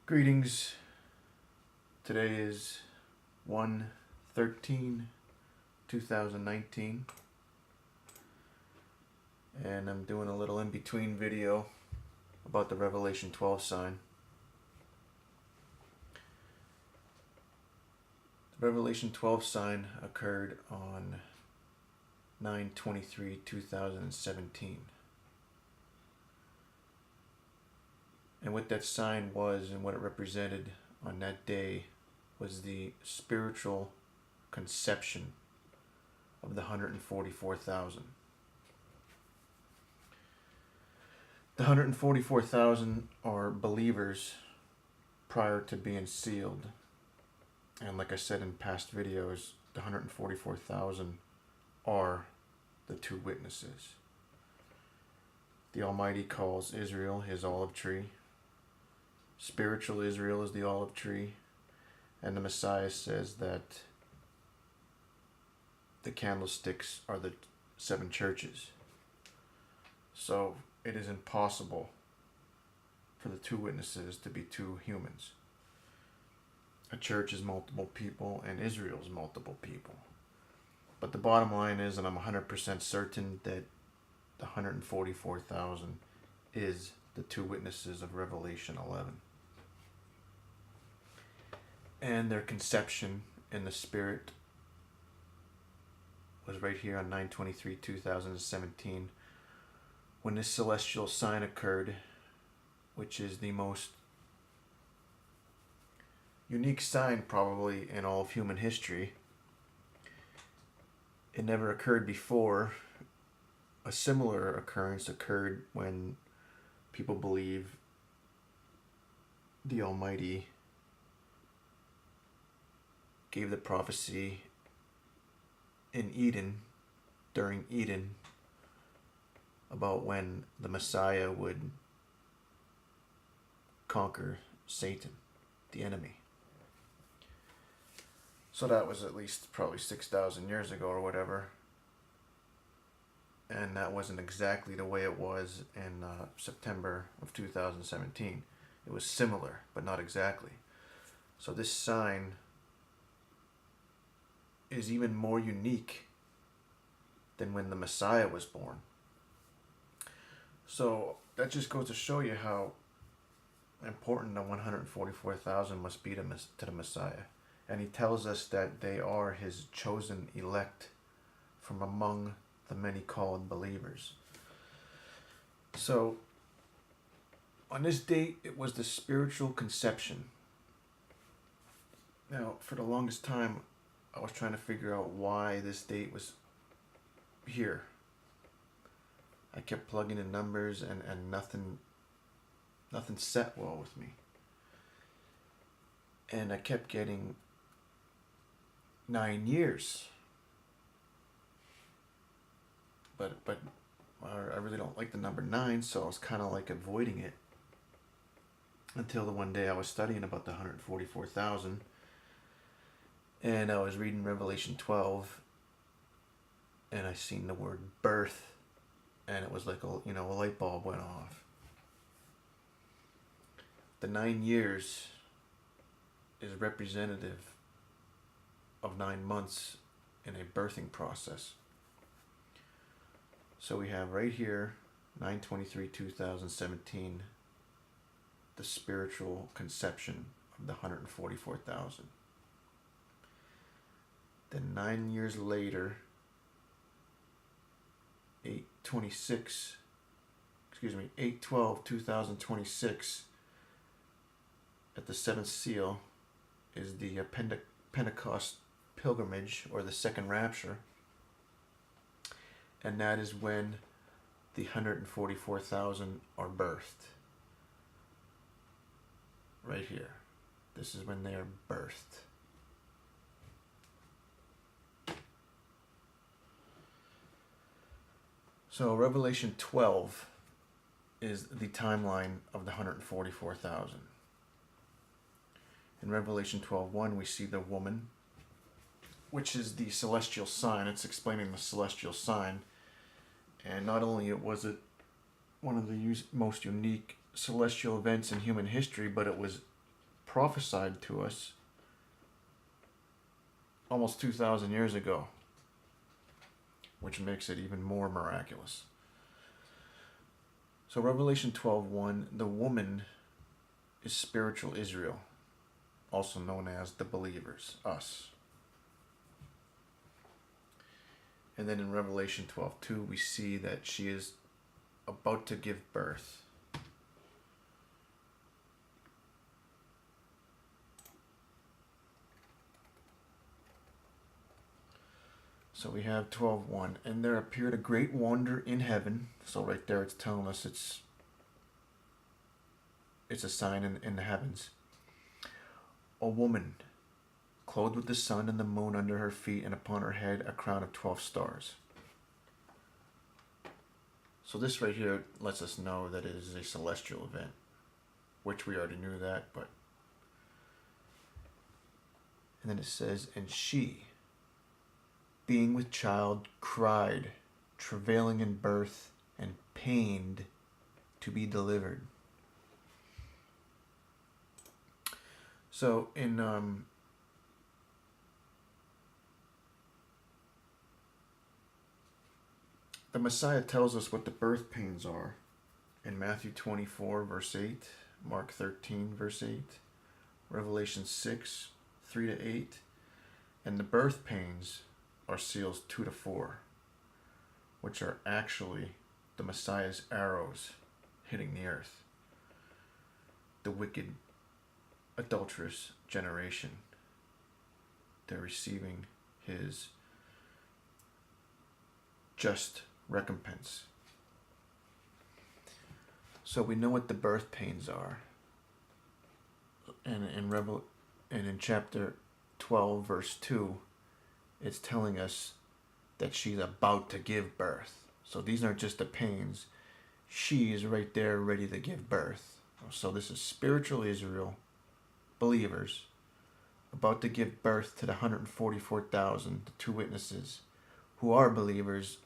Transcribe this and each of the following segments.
Greetings. Today is 1/13/2019, and I'm doing a little in-between video about the Revelation 12 sign. The Revelation 12 sign occurred on 9/23/2017. And what that sign was and what it represented on that day was the spiritual conception of the 144,000. The 144,000 are believers prior to being sealed. And like I said in past videos, the 144,000 are the two witnesses. The Almighty calls Israel his olive tree. Spiritual Israel is the olive tree, and the Messiah says that the candlesticks are the seven churches. So it is impossible for the two witnesses to be two humans. A church is multiple people, and Israel is multiple people. But the bottom line is, and I'm 100% certain, that the 144,000 is the two witnesses of Revelation 11. And their conception in the Spirit was right here on 9/23/2017 when this celestial sign occurred, which is the most unique sign probably in all of human history. It never occurred before. A similar occurrence occurred when people believe the Almighty gave the prophecy in Eden, during Eden, about when the Messiah would conquer Satan, the enemy. So that was at least probably 6,000 years ago or whatever. And that wasn't exactly the way it was in September of 2017. It was similar, but not exactly. So this sign is even more unique than when the Messiah was born. So that just goes to show you how important the 144,000 must be to the Messiah. And he tells us that they are his chosen elect from among the many called believers. So on this date, it was the spiritual conception. Now, for the longest time, I was trying to figure out why this date was here. I kept plugging in numbers and nothing set well with me. And I kept getting 9 years. But I really don't like the number 9, so I was kind of like avoiding it. Until the one day I was studying about the 144,000. And I was reading Revelation 12, and I seen the word birth, and it was like a light bulb went off. The 9 years is representative of 9 months in a birthing process. So we have right here, 9/23/2017, the spiritual conception of the 144,000. Then 9 years later, 8/12/2026, at the seventh seal, is the Pentecost pilgrimage, or the second rapture. And that is when the 144,000 are birthed. Right here. This is when they are birthed. So Revelation 12 is the timeline of the 144,000. In Revelation 12:1, we see the woman, which is the celestial sign. It's explaining the celestial sign. And not only was it one of the most unique celestial events in human history, but it was prophesied to us almost 2,000 years ago, which makes it even more miraculous. So Revelation 12:1, the woman is spiritual Israel, also known as the believers, us. And then in Revelation 12:2, we see that she is about to give birth. So we have 12:1, and there appeared a great wonder in heaven. So right there it's telling us it's a sign in the heavens. A woman clothed with the sun and the moon under her feet, and upon her head a crown of 12 stars. So this right here lets us know that it is a celestial event, which we already knew that, but... And then it says, and she, being with child, cried, travailing in birth, and pained to be delivered. So in the Messiah tells us what the birth pains are in Matthew 24, verse 8, Mark 13, verse 8, Revelation 6, 3 to 8, and the birth pains are seals 2 to 4, which are actually the Messiah's arrows hitting the earth. The wicked, adulterous generation, they're receiving his just recompense. So we know what the birth pains are. And in chapter 12, verse 2, it's telling us that she's about to give birth. So these aren't just the pains. She is right there ready to give birth. So this is spiritual Israel, believers, about to give birth to the 144,000, the two witnesses, who are believers.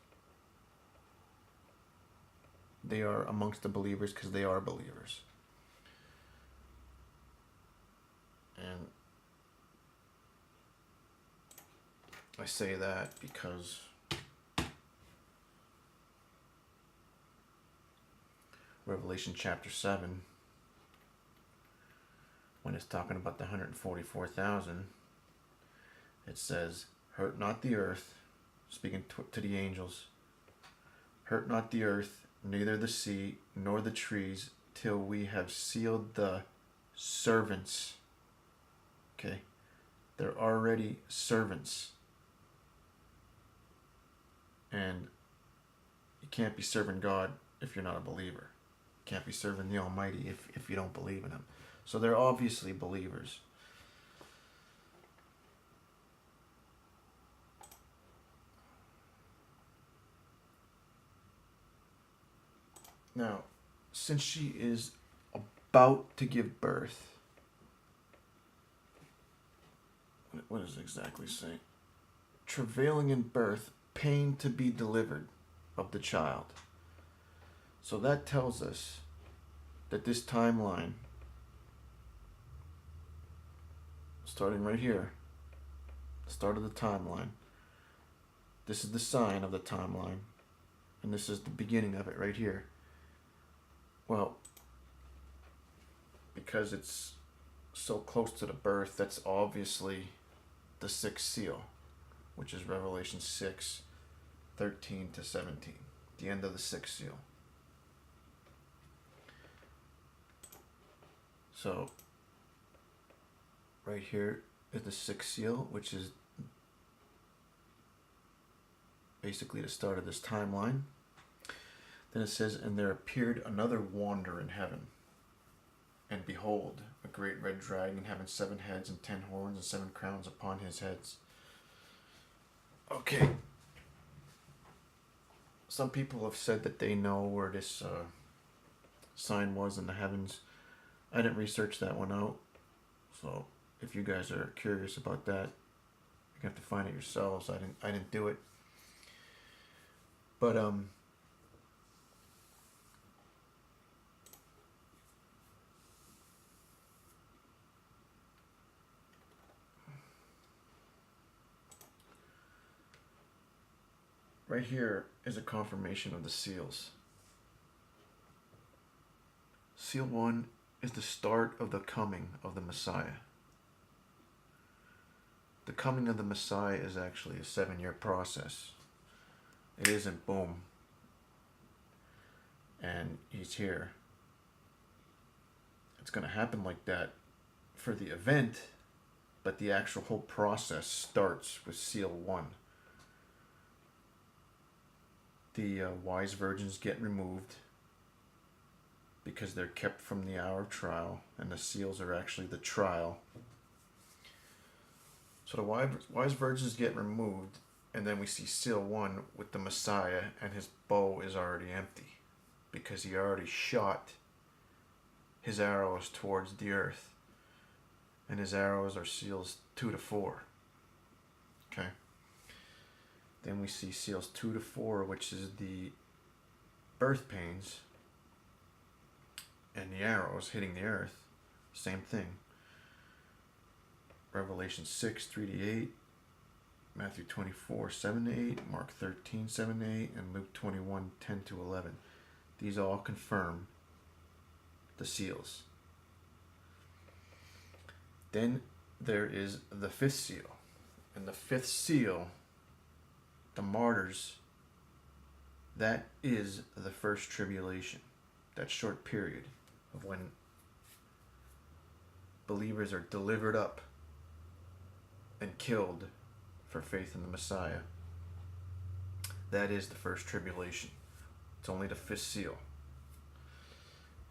They are amongst the believers because they are believers. And I say that because Revelation chapter 7, when it's talking about the 144,000, it says, hurt not the earth, speaking to the angels, hurt not the earth, neither the sea, nor the trees, till we have sealed the servants. Okay? They're already servants. And you can't be serving God if you're not a believer. You can't be serving the Almighty if you don't believe in Him. So they're obviously believers. Now, since she is about to give birth, what does it exactly say? Travailing in birth, pain to be delivered of the child. So that tells us that this timeline, starting right here, start of the timeline, this is the sign of the timeline, and this is the beginning of it right here. Well, because it's so close to the birth, that's obviously the sixth seal, which is Revelation 6, 13 to 17, the end of the sixth seal. So, right here is the sixth seal, which is basically the start of this timeline. Then it says, and there appeared another wonder in heaven. And behold, a great red dragon having 7 heads and 10 horns and 7 crowns upon his heads. Okay. Some people have said that they know where this sign was in the heavens. I didn't research that one out. So if you guys are curious about that, you have to find it yourselves. I didn't do it. But right here is a confirmation of the seals. Seal 1 is the start of the coming of the Messiah. The coming of the Messiah is actually a 7-year process. It isn't boom, and he's here. It's going to happen like that for the event, but the actual whole process starts with Seal 1. The wise virgins get removed because they're kept from the hour of trial, and the seals are actually the trial. So the wise virgins get removed, and then we see Seal 1 with the Messiah, and his bow is already empty because he already shot his arrows towards the earth, and his arrows are seals 2 to 4. Okay. Then we see seals 2 to 4, which is the birth pains and the arrows hitting the earth. Same thing. Revelation 6, 3 to 8, Matthew 24, 7 to 8, Mark 13, 7 to 8, and Luke 21, 10 to 11. These all confirm the seals. Then there is the 5th seal. And the 5th seal, the martyrs, that is the first tribulation. That short period of when believers are delivered up and killed for faith in the Messiah. That is the first tribulation. It's only the 5th seal.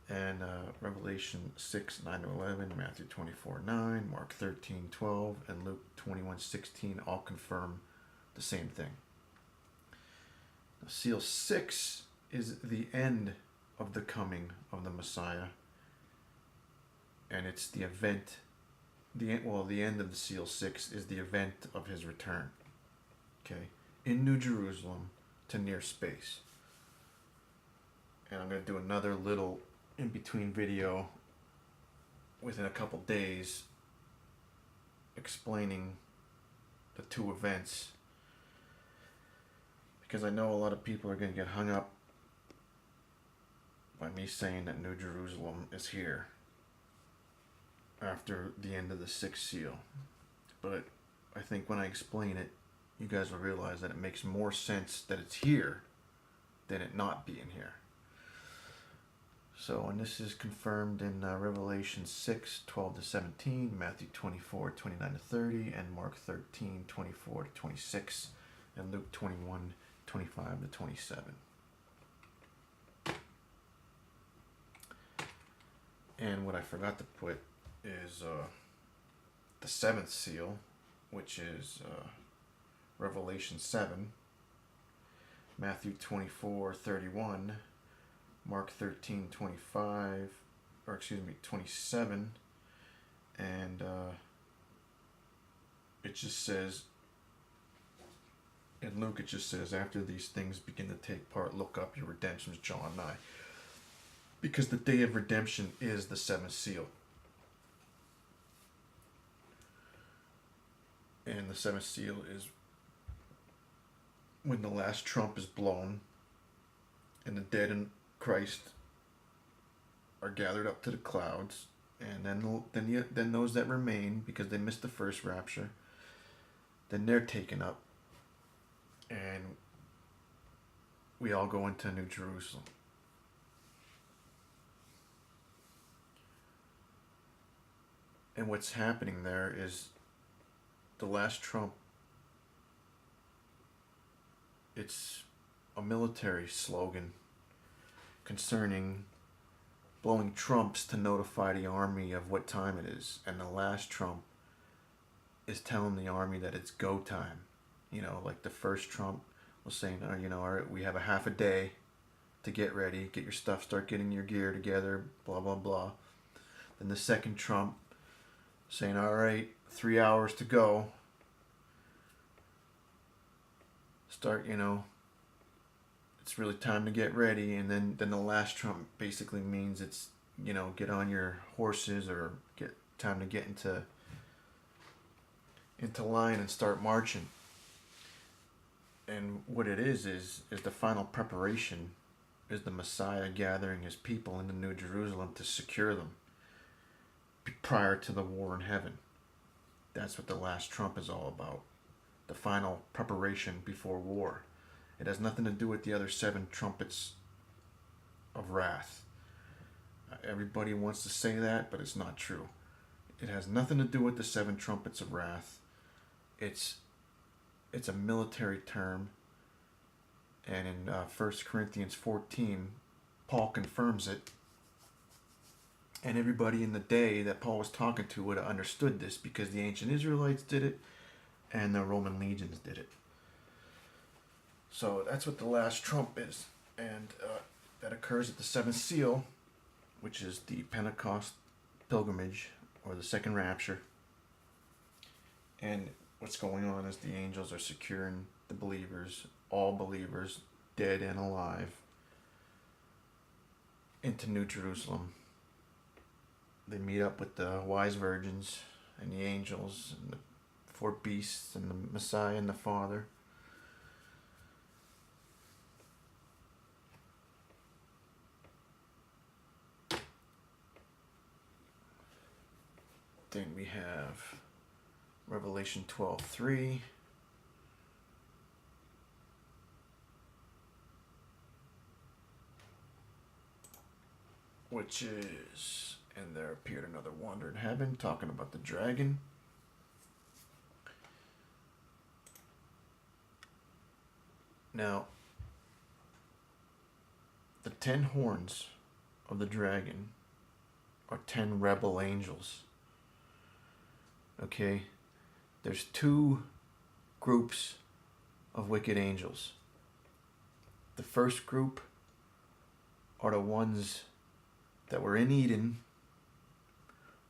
And Revelation 6, 9 to 11, Matthew 24, 9, Mark 13, 12, and Luke 21, 16 all confirm the same thing. Now, seal 6 is the end of the coming of the Messiah. And it's the event, the end of the seal 6 is the event of his return. Okay? In New Jerusalem to near space. And I'm going to do another little in-between video within a couple days explaining the two events, because I know a lot of people are going to get hung up by me saying that New Jerusalem is here after the end of the 6th seal. But I think when I explain it, you guys will realize that it makes more sense that it's here than it not being here. So, and this is confirmed in Revelation 6, 12 to 17, Matthew 24, 29 to 30, and Mark 13, 24 to 26, and Luke 21, 25 to 27. And what I forgot to put is the 7th seal, which is Revelation 7, Matthew 24, 31, Mark 13, 25, or excuse me, 27, and it just says, in Luke it just says, after these things begin to take part, look up, your redemption is drawing nigh. Because the day of redemption is the 7th seal. And the 7th seal is when the last trump is blown and the dead in Christ are gathered up to the clouds, and then those that remain, because they missed the first rapture, then they're taken up, and we all go into New Jerusalem. And what's happening there is the last trump. It's a military slogan concerning blowing trumps to notify the army of what time it is. And the last trump is telling the army that it's go time. You know, like the first trump was saying, all right, we have a half a day to get ready, get your stuff, start getting your gear together, blah, blah, blah. Then the second trump saying, all right, 3 hours to go. Start, it's really time to get ready. And then the last trump basically means it's, get on your horses, or get time to get into line and start marching. And what it is the final preparation, is the Messiah gathering his people in the New Jerusalem to secure them prior to the war in heaven. That's what the last trump is all about. The final preparation before war. It has nothing to do with the other 7 trumpets of wrath. Everybody wants to say that, but it's not true. It has nothing to do with the 7 trumpets of wrath. It's a military term, and in 1 Corinthians 14, Paul confirms it. And everybody in the day that Paul was talking to would have understood this, because the ancient Israelites did it and the Roman legions did it. So that's what the last trump is. And that occurs at the 7th seal, which is the Pentecost pilgrimage, or the second rapture. And what's going on is the angels are securing the believers, all believers, dead and alive, into New Jerusalem. They meet up with the wise virgins and the angels and the 4 beasts and the Messiah and the Father. Then we have Revelation 12:3. Which is, and there appeared another wonder in heaven, talking about the dragon. Now, the 10 horns of the dragon are 10 rebel angels. Okay? There's 2 groups of wicked angels. The first group are the ones that were in Eden,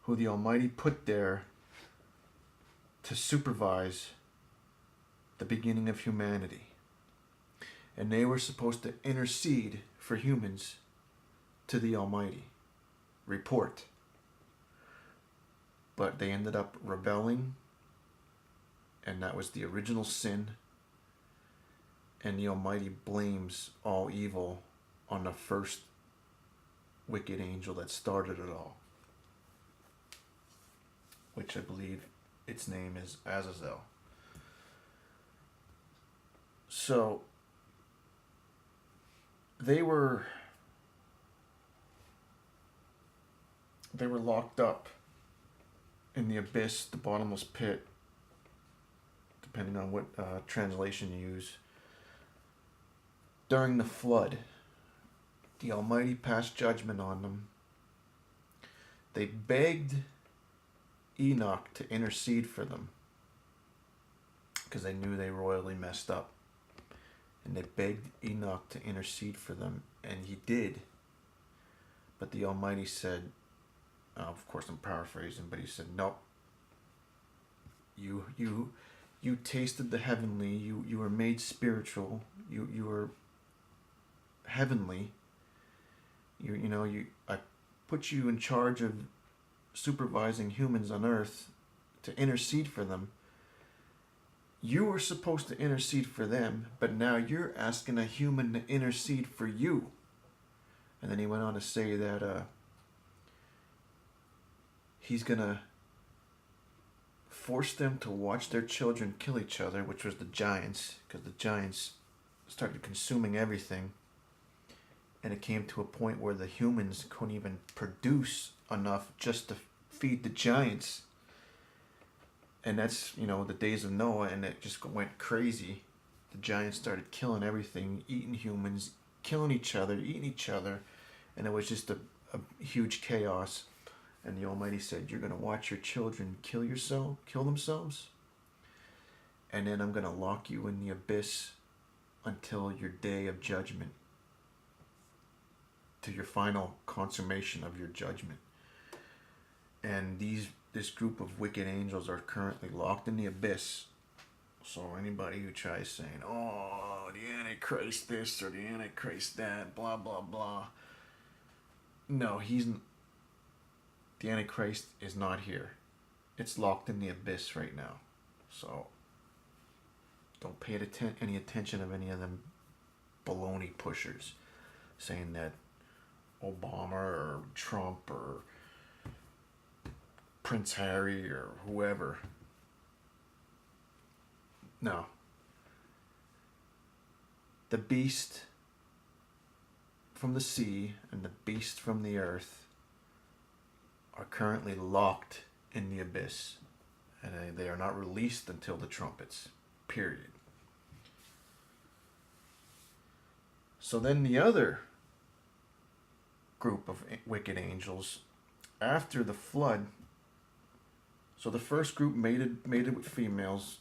who the Almighty put there to supervise the beginning of humanity. And they were supposed to intercede for humans to the Almighty. Report. But they ended up rebelling, and that was the original sin. And the Almighty blames all evil on the first wicked angel that started it all, which I believe its name is Azazel. So they were locked up in the abyss, the bottomless pit, depending on what translation you use. During the flood, the Almighty passed judgment on them. They begged Enoch to intercede for them, because they knew they royally messed up. And they begged Enoch to intercede for them, and he did. But the Almighty said, of course I'm paraphrasing, but he said, nope. You tasted the heavenly, you were made spiritual, you were heavenly. I put you in charge of supervising humans on earth to intercede for them. You were supposed to intercede for them, but now you're asking a human to intercede for you. And then he went on to say that he's going to force them to watch their children kill each other, which was the giants, because the giants started consuming everything. And it came to a point where the humans couldn't even produce enough just to feed the giants. And that's, the days of Noah, and it just went crazy. The giants started killing everything, eating humans, killing each other, eating each other. And it was just a huge chaos. And the Almighty said, you're going to watch your children kill themselves. And then I'm going to lock you in the abyss until your day of judgment, to your final consummation of your judgment. And this group of wicked angels are currently locked in the abyss. So anybody who tries saying, oh, the Antichrist this or the Antichrist that, blah, blah, blah. No, the Antichrist is not here. It's locked in the abyss right now. So Don't pay any attention of any of them baloney pushers saying that Obama or Trump or Prince Harry or whoever. No. The beast from the sea and the beast from the earth are currently locked in the abyss, and they are not released until the trumpets, period. So then the other group of wicked angels, after the flood, so the first group mated with females,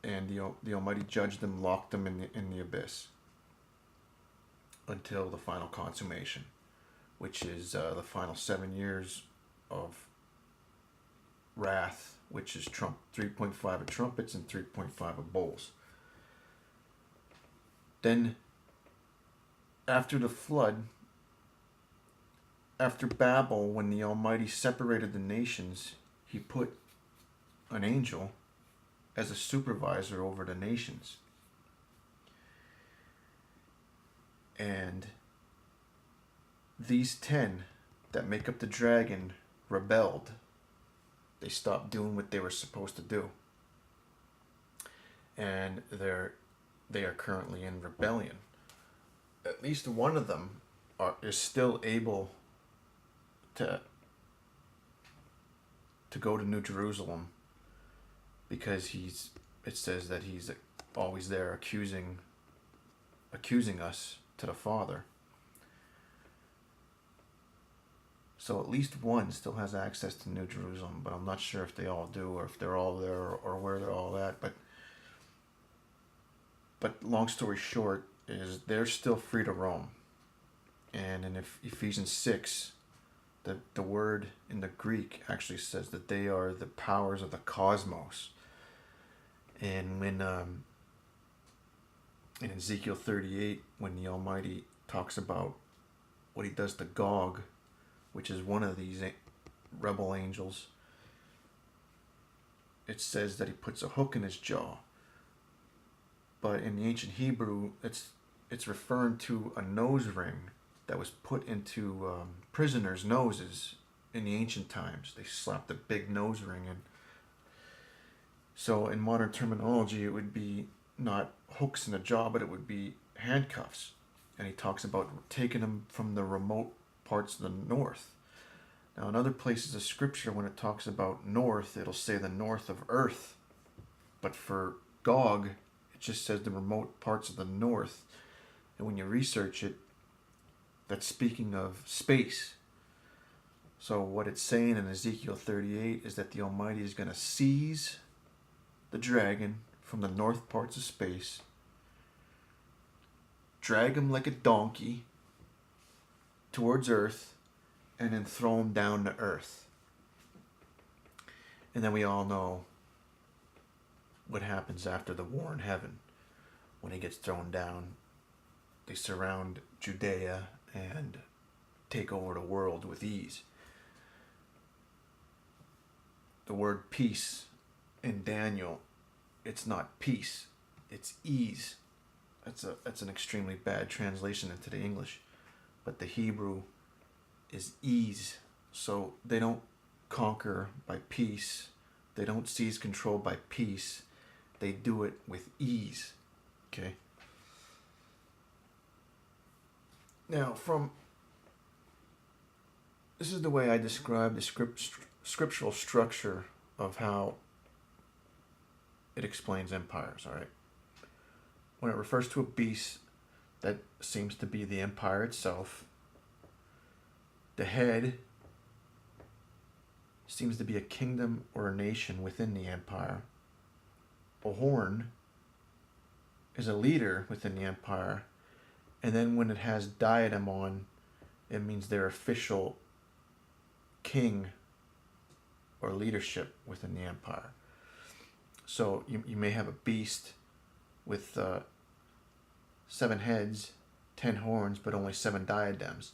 and the Almighty judged them, locked them in the abyss until the final consummation, which is the final 7 years of wrath, which is 3.5 of trumpets and 3.5 of bowls. Then, after the flood, after Babel, when the Almighty separated the nations, he put an angel as a supervisor over the nations. And these 10 that make up the dragon rebelled. They stopped doing what they were supposed to do. And they are currently in rebellion. At least one of them is still able to go to New Jerusalem, because it says that he's always there accusing us to the Father. So at least one still has access to New Jerusalem, but I'm not sure if they all do, or if they're all there, or where they're all at. But long story short is they're still free to roam. And in Ephesians 6, the word in the Greek actually says that they are the powers of the cosmos. And when in Ezekiel 38, when the Almighty talks about what he does to Gog, which is one of these rebel angels, it says that he puts a hook in his jaw. But in the ancient Hebrew, it's referring to a nose ring that was put into prisoners' noses in the ancient times. They slapped a big nose ring in. So in modern terminology, it would be not hooks in the jaw, but it would be handcuffs. And he talks about taking them from the remote parts of the north. Now, in other places of Scripture, when it talks about north, it'll say the north of earth. But for Gog, it just says the remote parts of the north. And when you research it, that's speaking of space. So what it's saying in Ezekiel 38 is that the Almighty is going to seize the dragon from the north parts of space, drag him like a donkey towards earth, and then throw him down to earth. And then we all know what happens after the war in heaven. When he gets thrown down, they surround Judea and take over the world with ease. The word peace in Daniel, it's not peace, it's ease. That's an extremely bad translation into the English. But the Hebrew is ease. So they don't conquer by peace. They don't seize control by peace. They do it with ease. Okay? Now, this is the way I describe the scriptural structure of how it explains empires, all right? When it refers to a beast, that seems to be the empire itself. The head seems to be a kingdom or a nation within the empire. A horn is a leader within the empire. And then when it has diadem on, it means their official king or leadership within the empire. So you may have a beast with 7 heads, 10 horns, but only 7 diadems.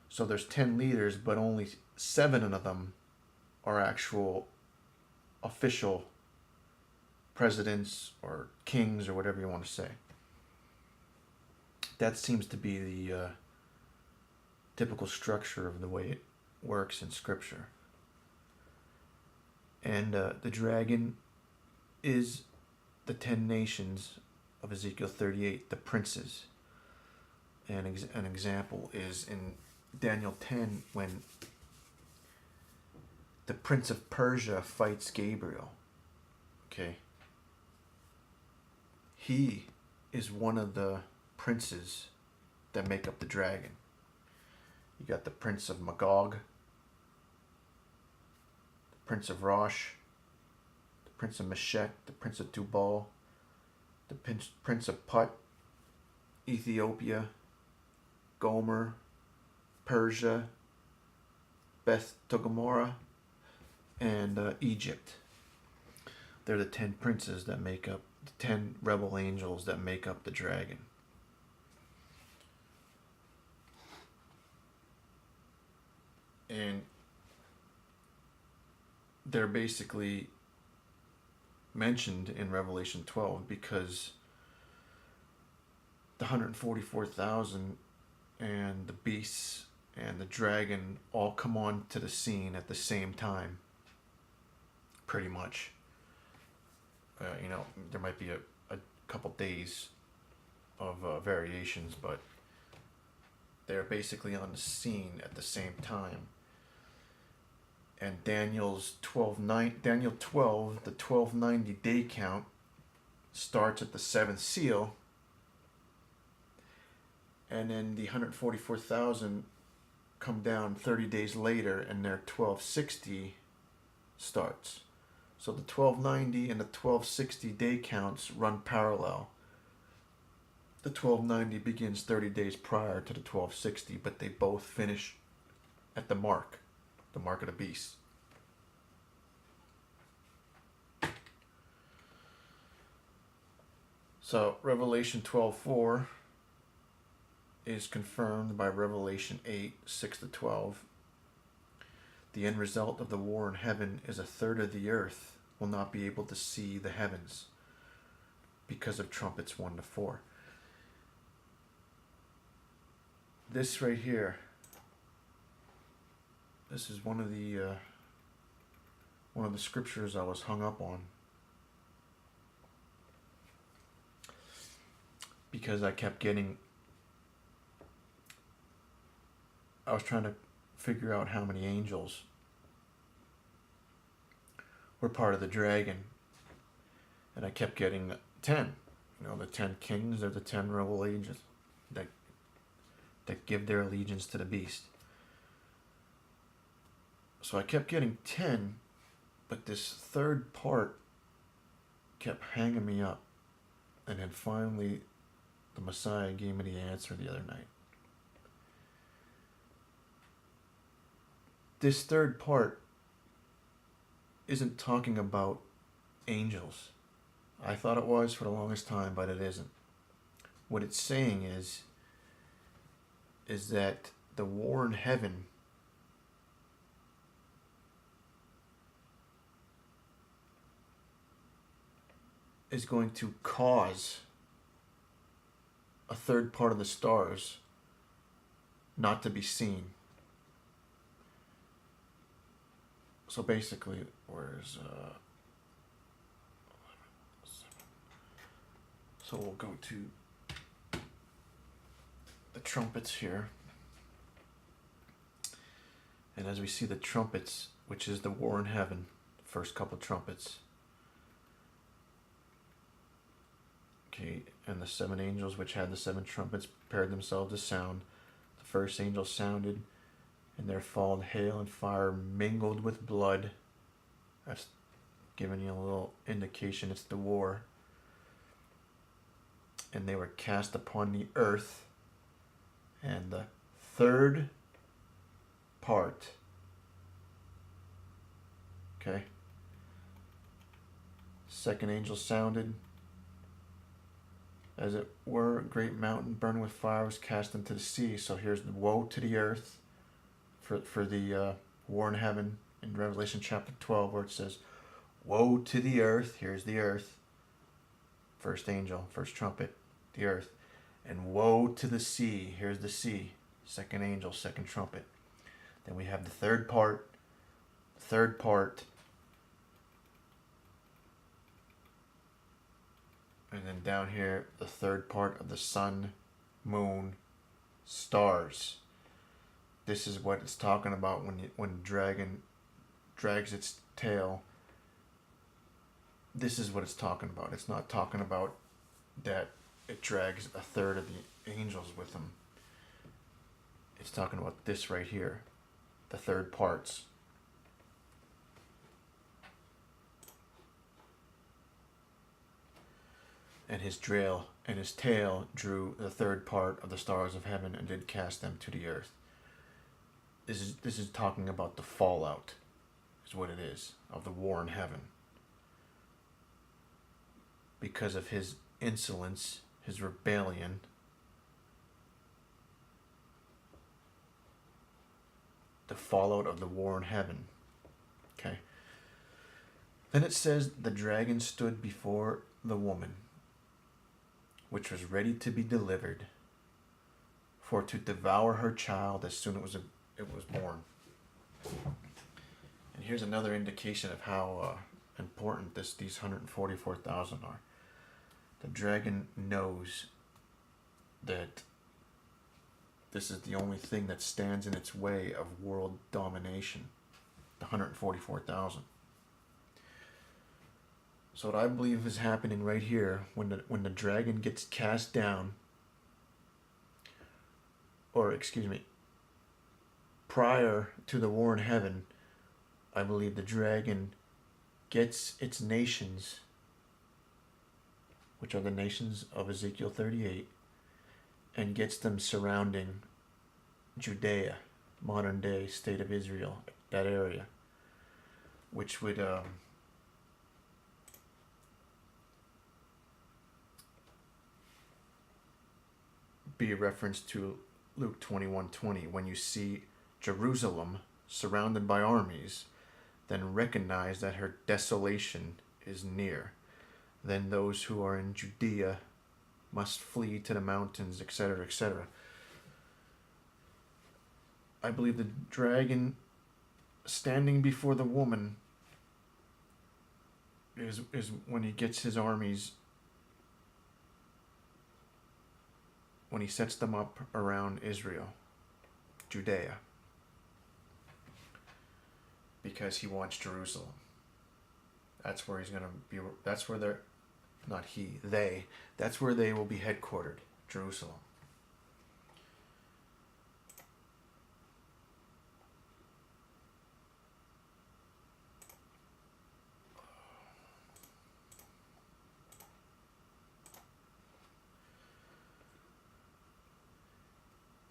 So there's 10 leaders, but only 7 of them are actual official presidents or kings or whatever you want to say. That seems to be the typical structure of the way it works in Scripture. And the dragon is the 10 nations of Ezekiel 38, the princes. And an example is in Daniel 10 when the prince of Persia fights Gabriel. Okay. He is one of the princes that make up the dragon. You got the prince of Magog, the prince of Rosh, the prince of Meshech, the prince of Tubal, the prince of Put, Ethiopia, Gomer, Persia, Beth Togarmah, and Egypt. They're the 10 princes that make up, the 10 rebel angels that make up the dragon. And they're basically mentioned in Revelation 12 because the 144,000 and the beasts and the dragon all come on to the scene at the same time, pretty much. There might be a couple days of variations, but they're basically on the scene at the same time. And Daniel 12, the 1290 day count starts at the 7th seal, and then the 144,000 come down 30 days later, and their 1260 starts. So the 1290 and the 1260 day counts run parallel. The 1290 begins 30 days prior to the 1260, but they both finish at the mark of the beast. So Revelation 12:4 is confirmed by Revelation 8:6-12. The end result of the war in heaven is a third of the earth will not be able to see the heavens because of trumpets 1-4. This right here, this is one of the scriptures I was hung up on, because I kept getting, I was trying to figure out how many angels were part of the dragon, and I kept getting 10. The 10 kings, they're the 10 rebel angels that give their allegiance to the beast. So I kept getting 10, but this third part kept hanging me up. And then finally, the Messiah gave me the answer the other night. This third part isn't talking about angels. I thought it was for the longest time, but it isn't. What it's saying is that the war in heaven is going to cause a third part of the stars not to be seen. So basically, so we'll go to the trumpets here. And as we see the trumpets, which is the war in heaven, first couple trumpets. Okay, and the 7 angels which had the 7 trumpets prepared themselves to sound. The first angel sounded, and there followed hail and fire mingled with blood. That's giving you a little indication it's the war. And they were cast upon the earth, and the third part, okay, second angel sounded, as it were, a great mountain burning with fire was cast into the sea. So here's the woe to the earth for the war in heaven in Revelation chapter 12, where it says, woe to the earth. Here's the earth. first angel, first trumpet, the earth. And woe to the sea. Here's the sea. Second angel, second trumpet. Then we have the third part. And then down here, the third part of the sun, moon, stars. This is what it's talking about when the dragon drags its tail. This is what it's talking about. It's not talking about that it drags a third of the angels with them. It's talking about this right here, the third parts. And his tail drew the third part of the stars of heaven and did cast them to the earth. This is talking about the fallout, is what it is, of the war in heaven. Because of his insolence, his rebellion, the fallout of the war in heaven. Okay. Then it says, the dragon stood before the woman, which was ready to be delivered, for to devour her child as soon as it was born. And here's another indication of how important these 144,000 are. The dragon knows that this is the only thing that stands in its way of world domination, the 144,000. So what I believe is happening right here, when the dragon gets cast down, or excuse me, prior to the war in heaven, I believe the dragon gets its nations, which are the nations of Ezekiel 38, and gets them surrounding Judea, modern day state of Israel, that area, which would be a reference to Luke 21:20. When you see Jerusalem surrounded by armies, then recognize that her desolation is near. Then those who are in Judea must flee to the mountains, etc., etc. I believe the dragon standing before the woman is when he gets his armies, when he sets them up around Israel, Judea, because he wants Jerusalem. That's where he's going to be. That's where they're, not he, they. That's where they will be headquartered, Jerusalem.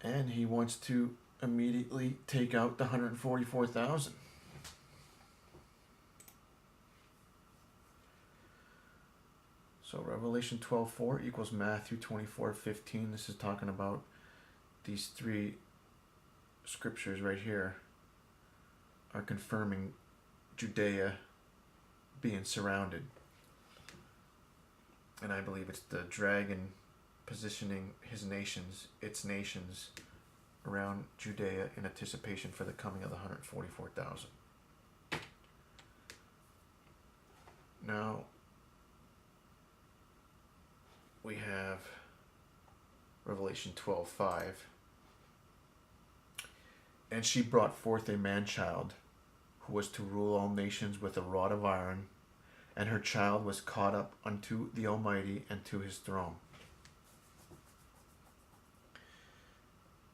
And he wants to immediately take out the 144,000. So Revelation 12:4 equals Matthew 24:15. This is talking about these three scriptures right here are confirming Judea being surrounded. And I believe it's the dragon positioning its nations around Judea in anticipation for the coming of the 144,000. Now, we have Revelation 12:5. And she brought forth a man-child who was to rule all nations with a rod of iron, and her child was caught up unto the Almighty and to his throne.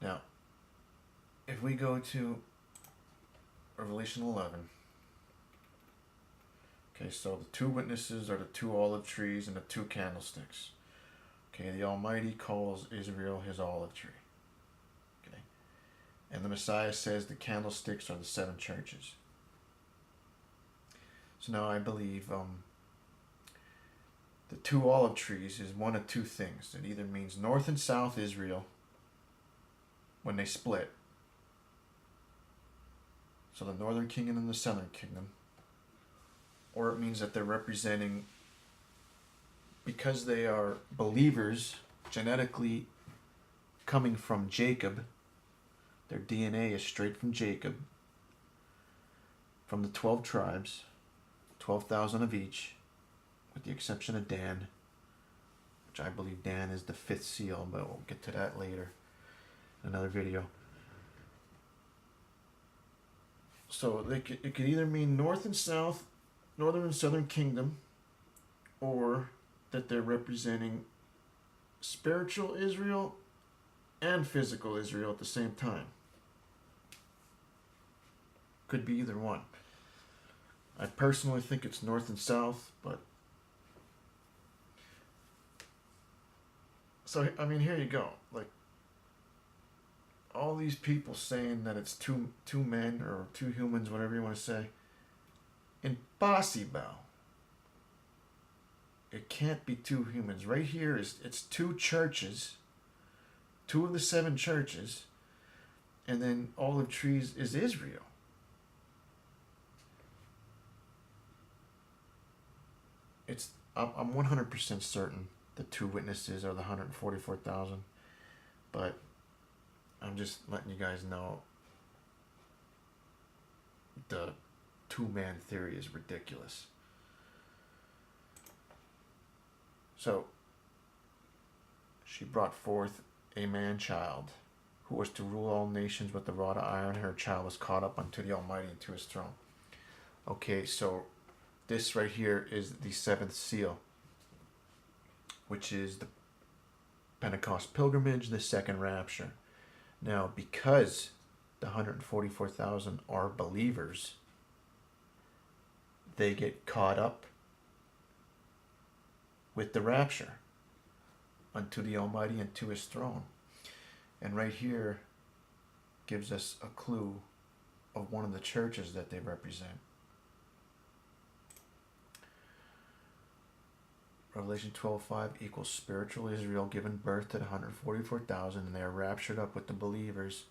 Now, if we go to Revelation 11, okay, so the two witnesses are the two olive trees and the two candlesticks. Okay, the Almighty calls Israel his olive tree. Okay, and the Messiah says the candlesticks are the seven churches. So now I believe the two olive trees is one of two things. It either means north and south Israel when they split. So the northern kingdom and the southern kingdom. Or it means that they're representing because they are believers, genetically coming from Jacob, their DNA is straight from Jacob, from the 12 tribes, 12,000 of each, with the exception of Dan, which I believe Dan is the fifth seal, but we'll get to that later in another video. So it could either mean north and south, northern and southern kingdom, or that they're representing spiritual Israel and physical Israel at the same time. Could be either one. I personally think it's north and south, but so I mean, here you go. Like all these people saying that it's two men or two humans, whatever you want to say. Impossible. It can't be two humans. Right here it's two churches, two of the 7 churches, and then olive trees is Israel. I'm 100% certain the 2 witnesses are the 144,000, but I'm just letting you guys know the 2-man theory is ridiculous. So, she brought forth a man-child who was to rule all nations with the rod of iron. Her child was caught up unto the Almighty and to his throne. Okay, so this right here is the 7th seal, which is the Pentecost pilgrimage, the second rapture. Now, because the 144,000 are believers, they get caught up with the rapture unto the Almighty and to his throne. And right here gives us a clue of one of the churches that they represent. Revelation 12:5 equals spiritual Israel giving birth to the 144,000, and they are raptured up with the believers.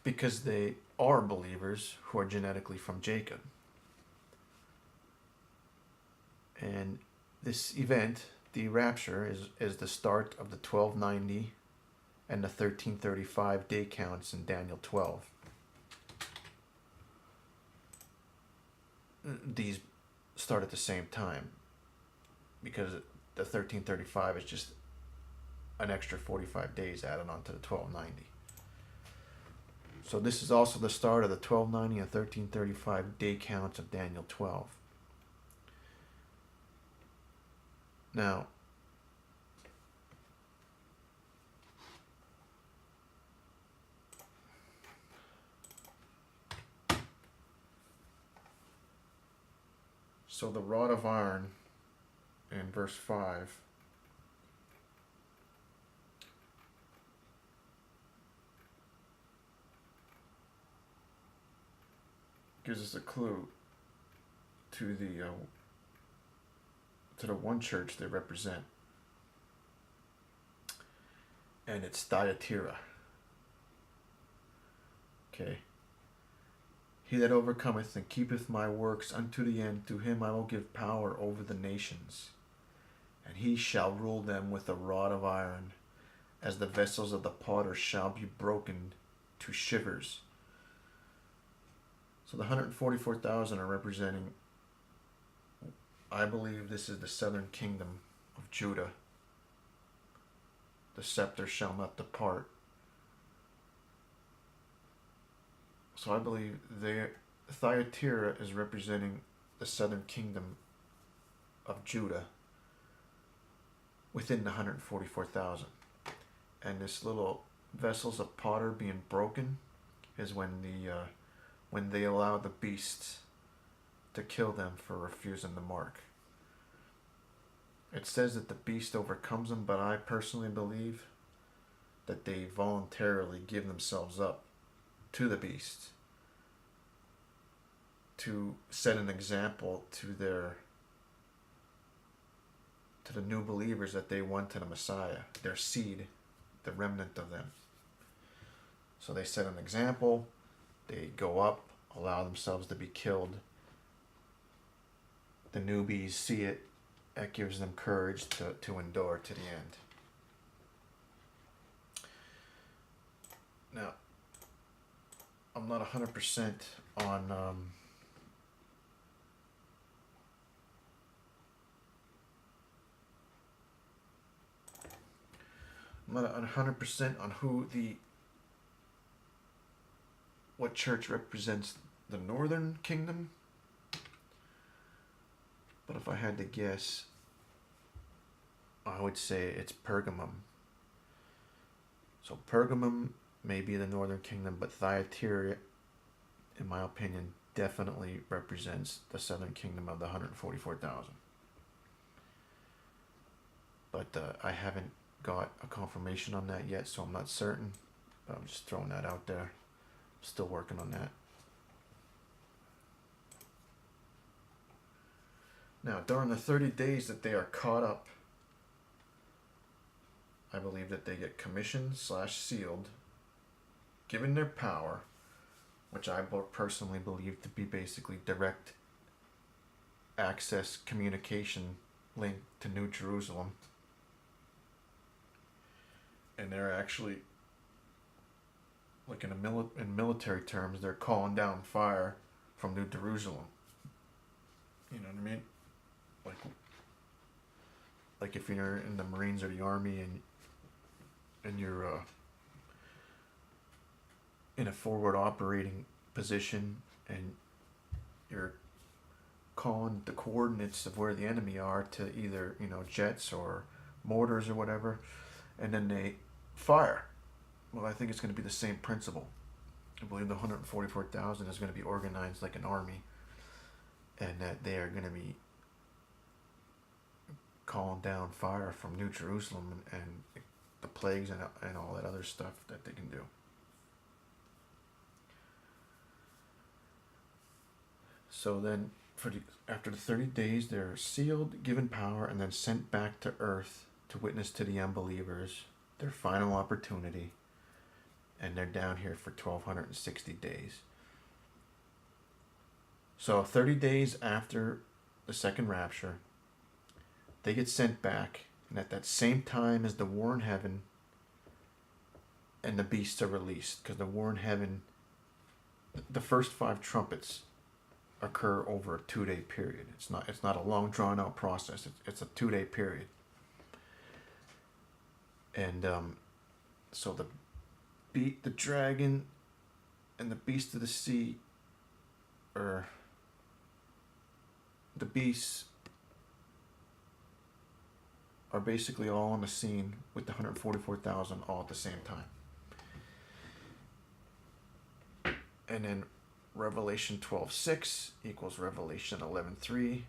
Because they are believers who are genetically from Jacob. And this event, the rapture, is the start of the 1290 and the 1335 day counts in Daniel 12. These start at the same time because the 1335 is just an extra 45 days added on to the 1290. So this is also the start of the 1290 and 1335 day counts of Daniel 12. Now, so the rod of iron in verse 5 gives us a clue to the one church they represent, and it's Thyatira. Okay. He that overcometh and keepeth my works unto the end, to him I will give power over the nations, and he shall rule them with a rod of iron, as the vessels of the potter shall be broken to shivers. So the 144,000 are representing, I believe this is the southern kingdom of Judah. The scepter shall not depart. So I believe Thyatira is representing the southern kingdom of Judah within the 144,000. And this little vessels of potter being broken is when they allow the beasts to kill them for refusing the mark. It says that the beast overcomes them, but I personally believe that they voluntarily give themselves up to the beast to set an example to the new believers that they won to the Messiah, their seed, the remnant of them. So they set an example, They go up, allow themselves to be killed. The newbies see it. That gives them courage to endure to the end. Now, I'm not 100% on I'm not 100% on what church represents the northern kingdom. But if I had to guess, I would say it's Pergamum. So Pergamum may be the northern kingdom, but Thyatira, in my opinion, definitely represents the southern kingdom of the 144,000. But I haven't got a confirmation on that yet, so I'm not certain. But I'm just throwing that out there. Still working on that. Now, during the 30 days that they are caught up, I believe that they get commissioned/sealed, given their power, which I personally believe to be basically direct access communication linked to New Jerusalem. And they're actually, like in military terms, they're calling down fire from New Jerusalem. You know what I mean? Like if you're in the Marines or the Army and you're in a forward operating position and you're calling the coordinates of where the enemy are to either, jets or mortars or whatever, and then they fire. Well, I think it's going to be the same principle. I believe the 144,000 is going to be organized like an army, and that they are going to be calling down fire from New Jerusalem and the plagues and all that other stuff that they can do. So then, after the 30 days, they're sealed, given power, and then sent back to earth to witness to the unbelievers their final opportunity. And they're down here for 1,260 days. So 30 days after the second rapture, they get sent back, and at that same time as the war in heaven and the beasts are released, because the war in heaven, the first 5 trumpets occur over a 2-day period. It's not a long drawn out process. It's a 2-day period. And so the dragon and the beast of the sea, or the beasts, are basically all on the scene with the 144,000 all at the same time. And then Revelation 12:6 equals Revelation 11:3,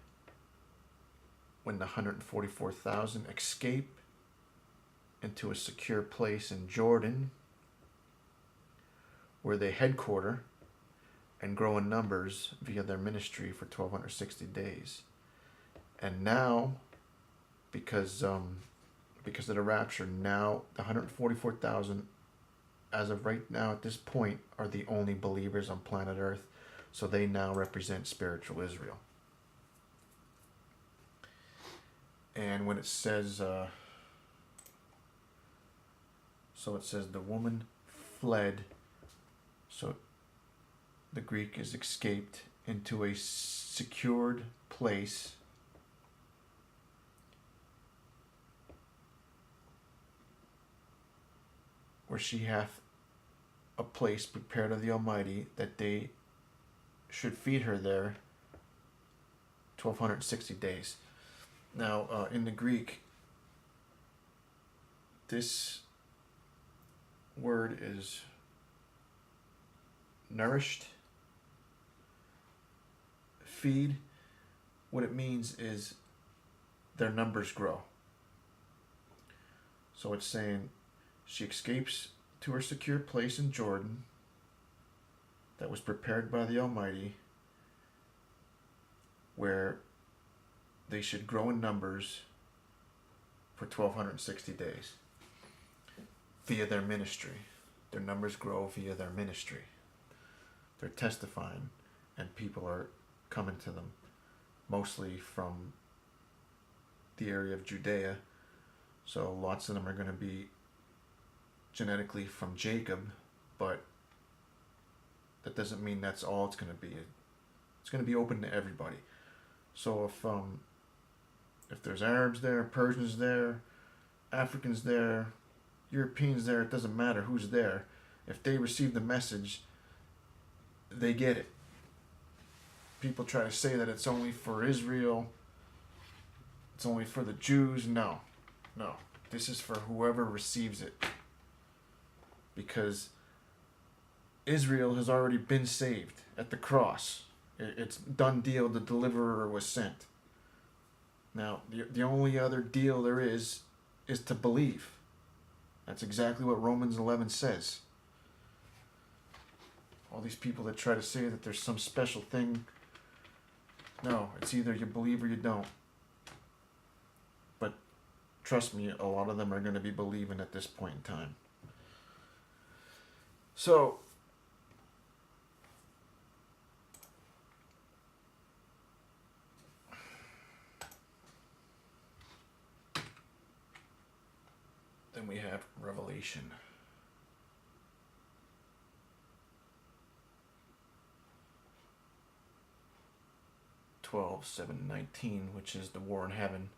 when the 144,000 escape into a secure place in Jordan, where they headquarter and grow in numbers via their ministry for 1,260 days. And now, because of the rapture, now the 144,000, as of right now at this point, are the only believers on planet Earth. So they now represent spiritual Israel. And when it says, it says the woman fled. So the Greek is escaped into a secured place where she hath a place prepared of the Almighty, that they should feed her there 1,260 days. Now, in the Greek, this word is nourished, feed. What it means is their numbers grow. So it's saying she escapes to her secure place in Jordan that was prepared by the Almighty, where they should grow in numbers for 1,260 days via their ministry. Their numbers grow via their ministry. They're testifying, and people are coming to them, mostly from the area of Judea. So lots of them are going to be genetically from Jacob, but that doesn't mean that's all it's going to be. It's going to be open to everybody. So if there's Arabs there, Persians there, Africans there, Europeans there, it doesn't matter who's there. If they receive the message, they get it. People try to say that it's only for Israel, it's only for the Jews. No. This is for whoever receives it. Because Israel has already been saved at the cross. It's done deal, the deliverer was sent. Now, the only other deal there is to believe. That's exactly what Romans 11 says. All these people that try to say that there's some special thing, no, it's either you believe or you don't. But trust me, a lot of them are going to be believing at this point in time. So, then we have Revelation. (12, 7, 19), which is the war in heaven.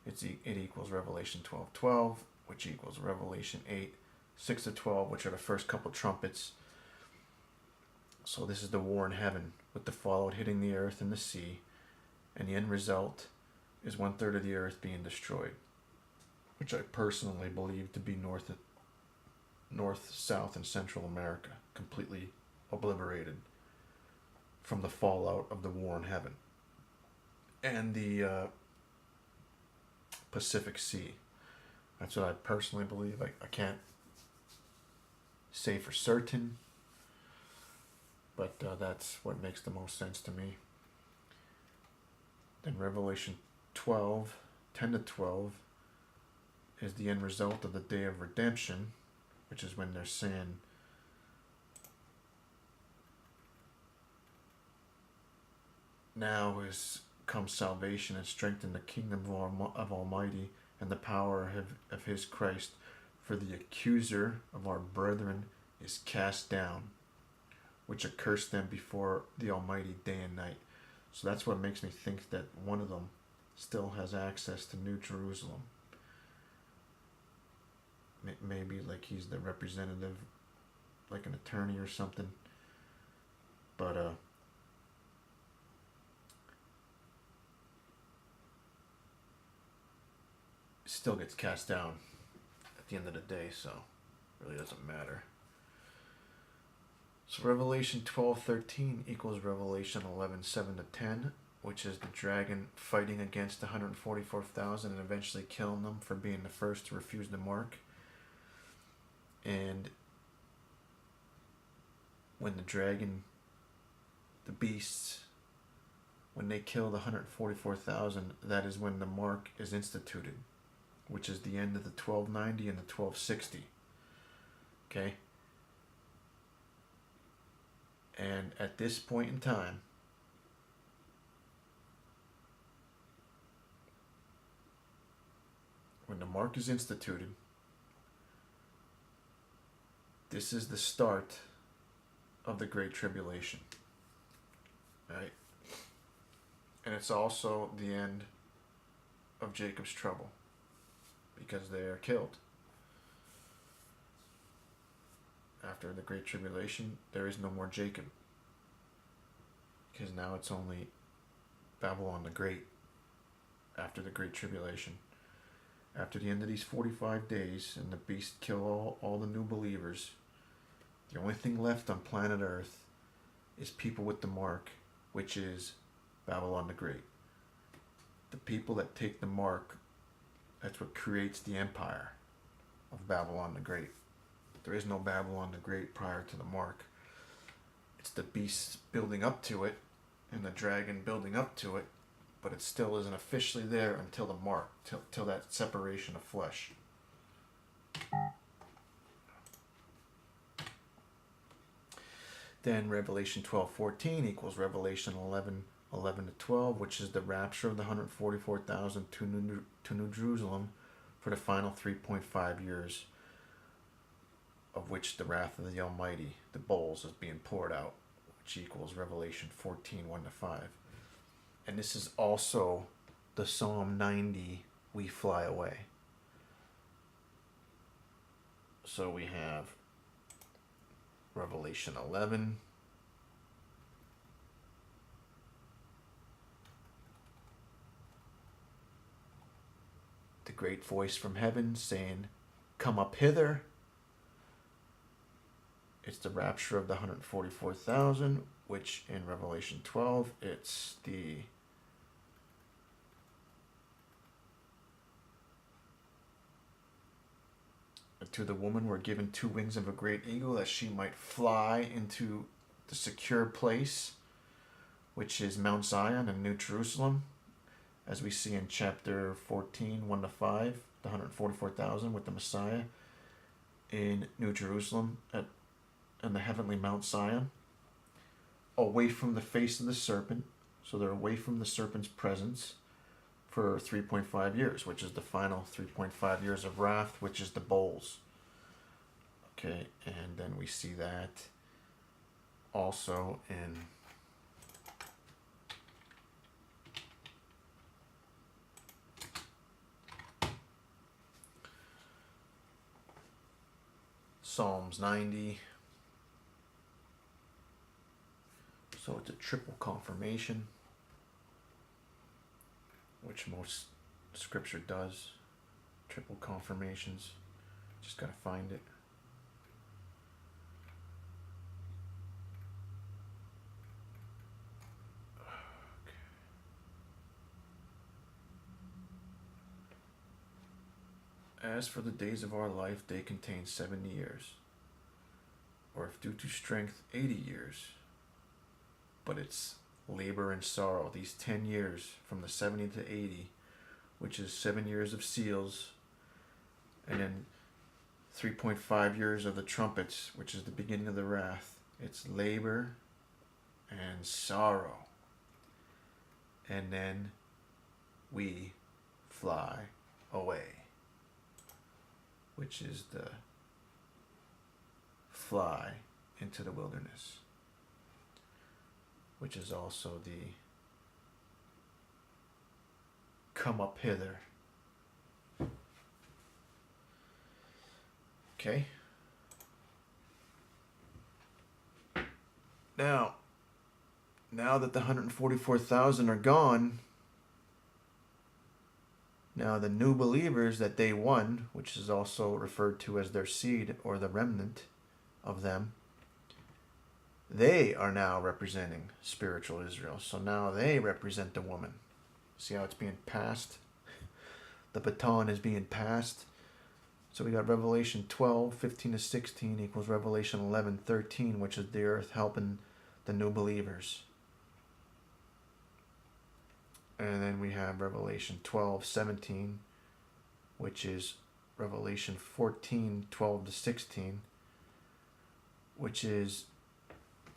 It equals Revelation 12:12, which equals Revelation 8, 6 to 12, which are the first couple trumpets. So this is the war in heaven, with the fallout hitting the earth and the sea, and the end result is 1/3 of the earth being destroyed, which I personally believe to be North, South, and Central America, completely obliterated from the fallout of the war in heaven. And the Pacific Sea. That's what I personally believe. I can't say for certain, but that's what makes the most sense to me. Then Revelation 12, 10 to 12 is the end result of the day of redemption, which is when they're saying, now is come salvation and strength in the kingdom of Almighty and the power of his Christ, for the accuser of our brethren is cast down, which accursed them before the Almighty day and night. So that's what makes me think that one of them still has access to New Jerusalem. Maybe like he's the representative, like an attorney or something. But still gets cast down at the end of the day, so it really doesn't matter. So Revelation 12:13 equals Revelation 11:7 to 10, which is the dragon fighting against the 144,000 and eventually killing them for being the first to refuse the mark. And when the dragon, the beasts, when they kill the 144,000, that is when the mark is instituted, which is the end of the 1290 and the 1260. Okay? And at this point in time, when the mark is instituted, this is the start of the Great Tribulation. Right? And it's also the end of Jacob's trouble, because they are killed. After the Great Tribulation, there is no more Jacob, because now it's only Babylon the Great after the Great Tribulation. After the end of these 45 days and the beast kill all the new believers, the only thing left on planet Earth is people with the mark, which is Babylon the Great. The people that take the mark, that's what creates the empire of Babylon the Great. There is no Babylon the Great prior to the mark. It's the beast building up to it and the dragon building up to it, but it still isn't officially there until the mark, till that separation of flesh. Then Revelation 12:14 equals Revelation 11:11 to 12, which is the rapture of the 144,000 to New Jerusalem for the final 3.5 years, of which the wrath of the Almighty, the bowls, is being poured out, which equals Revelation 14:1 to 5. And this is also the Psalm 90, we fly away. So we have Revelation 11, the great voice from heaven saying, "Come up hither." It's the rapture of the 144,000, which in Revelation 12, it's the to the woman were given 2 wings of a great eagle, that she might fly into the secure place, which is Mount Zion and New Jerusalem, as we see in chapter 14, 1 to 5, the 144,000 with the Messiah in New Jerusalem on the heavenly Mount Zion, away from the face of the serpent. So they're away from the serpent's presence for 3.5 years, which is the final 3.5 years of wrath, which is the bowls. Okay, and then we see that also in Psalms 90. So it's a triple confirmation, which most scripture does. Triple confirmations. Just gotta find it. As for the days of our life, they contain 70 years, or if due to strength, 80 years. But it's labor and sorrow, these 10 years from the 70 to 80, which is 7 years of seals, and then 3.5 years of the trumpets, which is the beginning of the wrath. It's labor and sorrow. And then we fly away, which is the fly into the wilderness, which is also the come up hither. Okay? Now that the 144,000 are gone, now the new believers that they won, which is also referred to as their seed or the remnant of them, they are now representing spiritual Israel. So now they represent the woman. See how it's being passed? The baton is being passed. So we got Revelation 12:15 to 16 equals Revelation 11:13, which is the earth helping the new believers. And then we have Revelation 12:17, which is Revelation 14:12 to 16, which is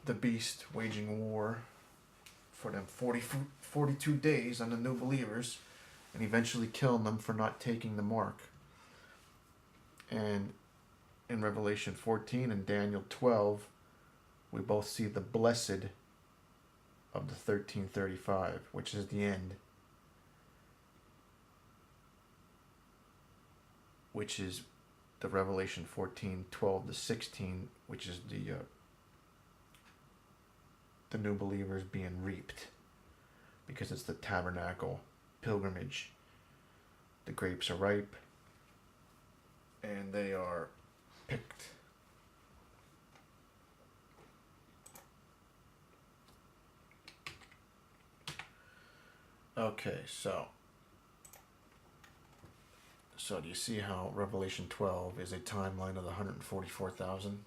the beast waging war for them 42 days on the new believers, and eventually killing them for not taking the mark. And in Revelation 14 and Daniel 12, we both see the blessed of the 1335, which is the end, which is the Revelation 14:12 to 16, which is the new believers being reaped, because it's the tabernacle pilgrimage. The grapes are ripe and they are picked. Okay, so do you see how Revelation 12 is a timeline of the 144,000?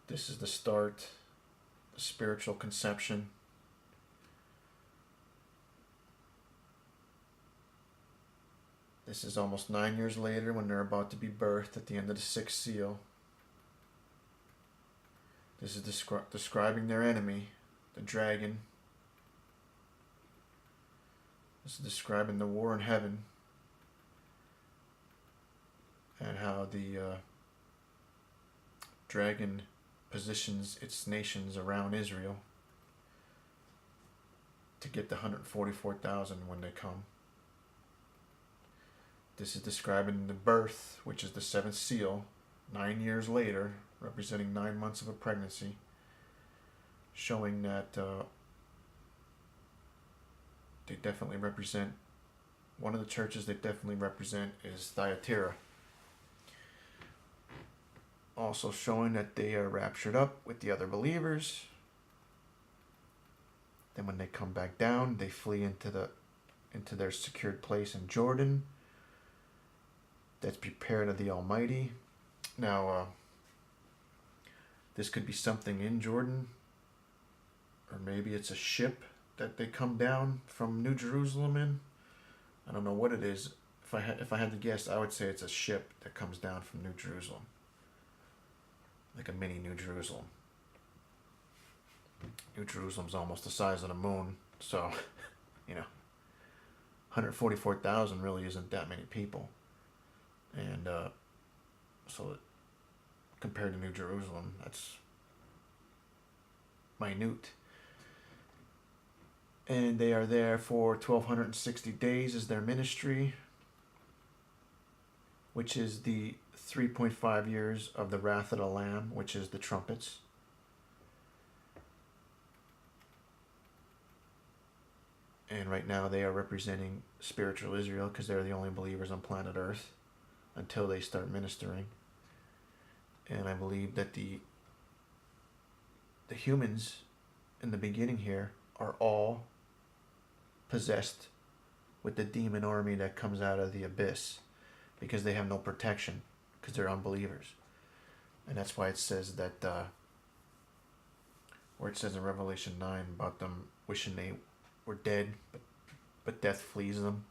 This is the start, the spiritual conception. This is almost 9 years later when they're about to be birthed at the end of the 6th seal. This is describing their enemy, the dragon. This is describing the war in heaven and how the dragon positions its nations around Israel to get the 144,000 when they come. This is describing the birth, which is the seventh seal, 9 years later, representing 9 months of a pregnancy, showing that they definitely represent, one of the churches they definitely represent is Thyatira. Also showing that they are raptured up with the other believers. Then when they come back down, they flee into their secured place in Jordan that's prepared of the Almighty. Now, this could be something in Jordan, or maybe it's a ship that they come down from New Jerusalem in. I don't know what it is. If I had to guess, I would say it's a ship that comes down from New Jerusalem, like a mini New Jerusalem. New Jerusalem's almost the size of the moon, so 144,000 really isn't that many people, and so compared to New Jerusalem, that's minute. And they are there for 1,260 days is their ministry, which is the 3.5 years of the wrath of the Lamb, which is the trumpets. And right now they are representing spiritual Israel because they're the only believers on planet Earth until they start ministering. And I believe that the humans in the beginning here are all possessed with the demon army that comes out of the abyss because they have no protection because they're unbelievers. And that's why it says that, where it says in Revelation 9 about them wishing they were dead, but death flees them.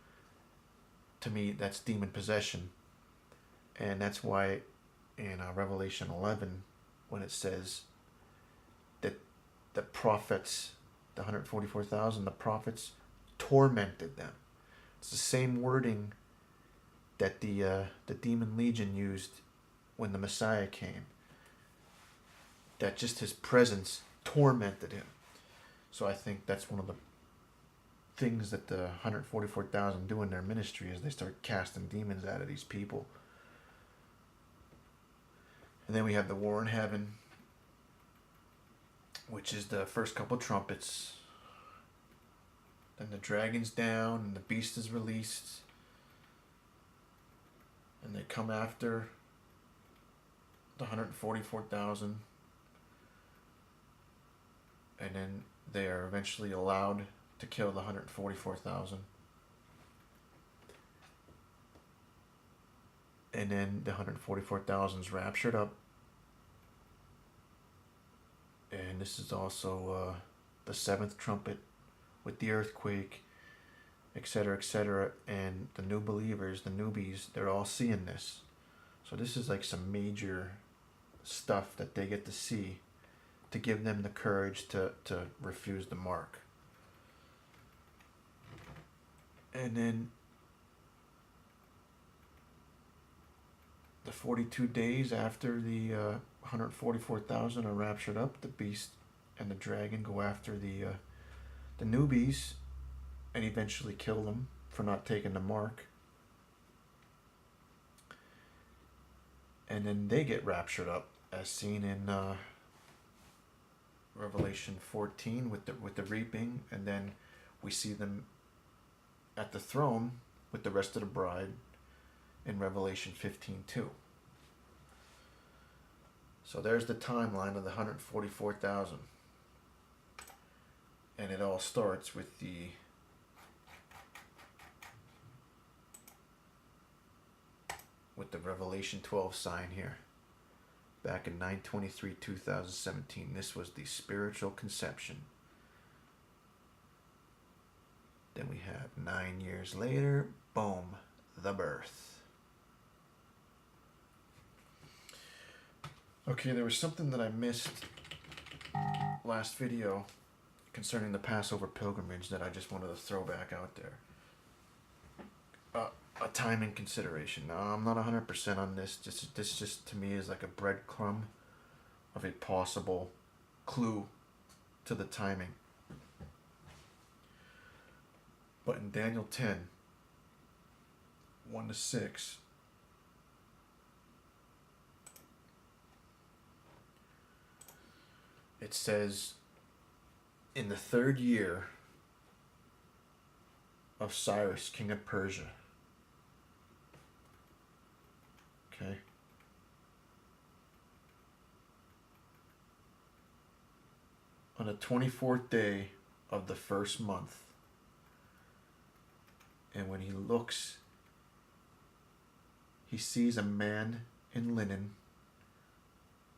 To me, that's demon possession. And that's why in Revelation 11, when it says that the prophets, the 144,000, the prophets tormented them. It's the same wording that the demon legion used when the Messiah came. That just his presence tormented him. So I think that's one of the things that the 144,000 do in their ministry is they start casting demons out of these people. And then we have the war in heaven, which is the first couple trumpets. Then the dragon's down and the beast is released. And they come after the 144,000. And then they are eventually allowed to kill the 144,000. And then the 144,000 is raptured up. And this is also the seventh trumpet with the earthquake, etc., etc. And the new believers, the newbies, they're all seeing this. So this is like some major stuff that they get to see to give them the courage to refuse the mark. And then the 42 days after the 144,000 are raptured up, the beast and the dragon go after the newbies and eventually kill them for not taking the mark. And then they get raptured up, as seen in Revelation 14 with the reaping, and then we see them at the throne with the rest of the bride in Revelation 15:2. So there's the timeline of the 144,000. And it all starts with the Revelation 12 sign here. Back in 9/23/2017, this was the spiritual conception. Then we have 9 years later, boom, the birth. Okay, there was something that I missed last video concerning the Passover pilgrimage that I just wanted to throw back out there. A timing consideration. Now, I'm not 100% on this. This just to me is like a breadcrumb of a possible clue to the timing. But in Daniel 10, 1-6, it says, in the 3rd year of Cyrus, king of Persia. Okay. On the 24th day of the 1st month, and when he looks, he sees a man in linen,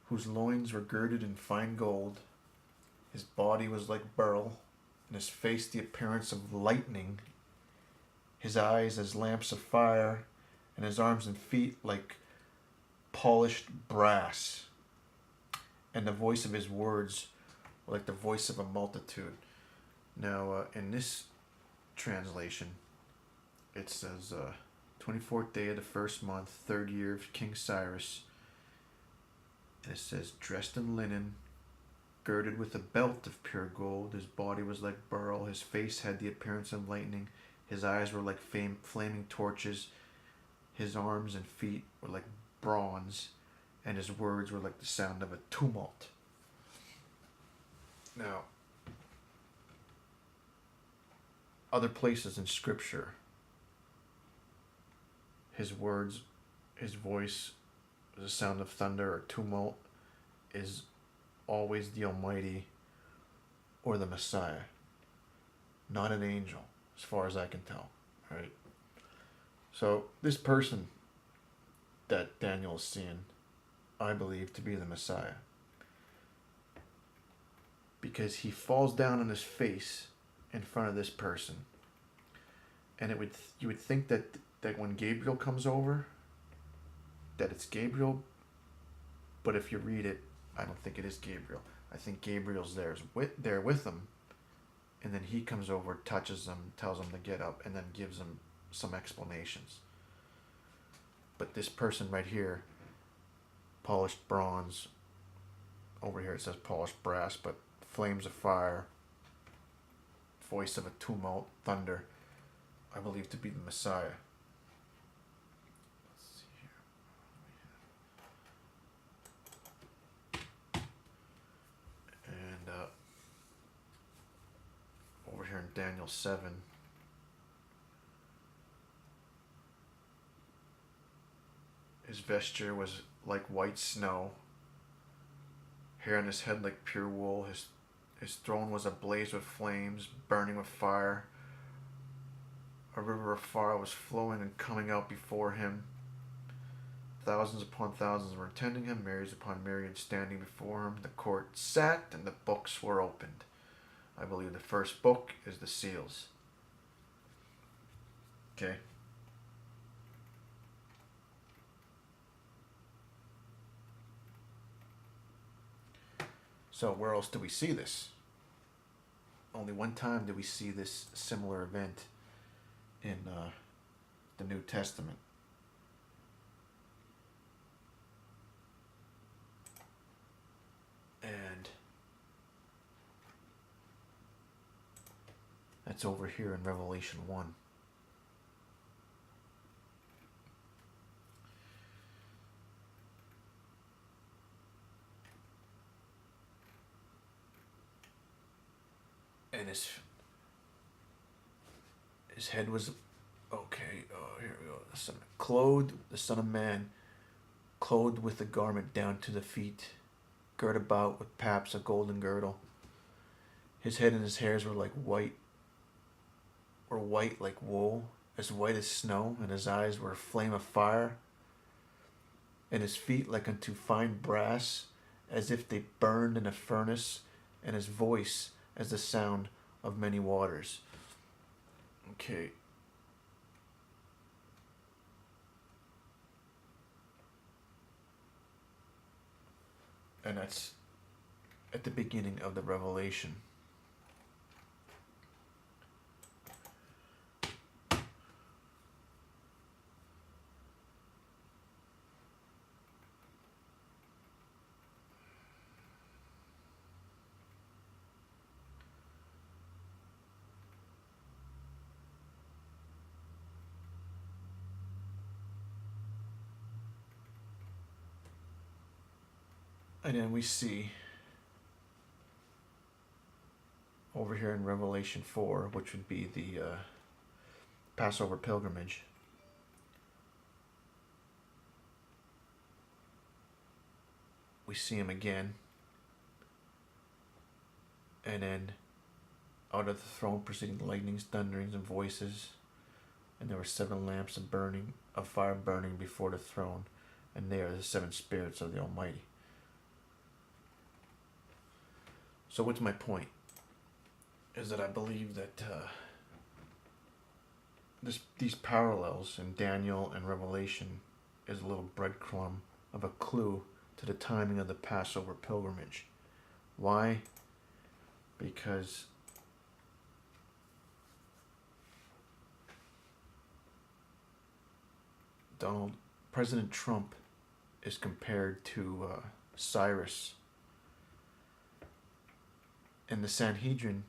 whose loins were girded in fine gold. His body was like beryl, and his face the appearance of lightning, his eyes as lamps of fire, and his arms and feet like polished brass. And the voice of his words were like the voice of a multitude. Now, in this translation, it says, 24th day of the 1st month, 3rd year of King Cyrus. And it says, dressed in linen, girded with a belt of pure gold. His body was like beryl. His face had the appearance of lightning. His eyes were like flaming torches. His arms and feet were like bronze. And his words were like the sound of a tumult. Now, other places in Scripture, his words, his voice, the sound of thunder or tumult is always the Almighty or the Messiah, not an angel, as far as I can tell. Right? So this person that Daniel is seeing, I believe to be the Messiah, because he falls down on his face in front of this person, and you would think that when Gabriel comes over, that it's Gabriel, but if you read it, I don't think it is Gabriel. I think Gabriel's there with him, and then he comes over, touches him, tells him to get up, and then gives him some explanations. But this person right here, polished bronze, over here it says polished brass, but flames of fire, voice of a tumult, thunder, I believe to be the Messiah. Over here in Daniel 7, his vesture was like white snow, hair on his head like pure wool. His throne was ablaze with flames, burning with fire. A river of fire was flowing and coming out before him. Thousands upon thousands were attending him, myriads upon myriads standing before him. The court sat and the books were opened. I believe the first book is the seals. Okay. So where else do we see this? Only one time do we see this similar event in the New Testament. And that's over here in Revelation 1. And his head was, okay, here we go. The Son of Man, clothed with a garment down to the feet, girt about with paps, a golden girdle. His head and his hairs were like white like wool, as white as snow, and his eyes were a flame of fire, and his feet like unto fine brass, as if they burned in a furnace, and his voice as the sound of many waters. Okay. And that's at the beginning of the Revelation. And then we see over here in Revelation 4, which would be the Passover pilgrimage. We see him again. And then out of the throne proceeding lightnings, thunderings, and voices. And there were 7 lamps of fire burning before the throne. And they are the 7 spirits of the Almighty. So what's my point? Is that I believe that these parallels in Daniel and Revelation is a little breadcrumb of a clue to the timing of the Passover pilgrimage. Why? Because President Trump is compared to Cyrus. And the Sanhedrin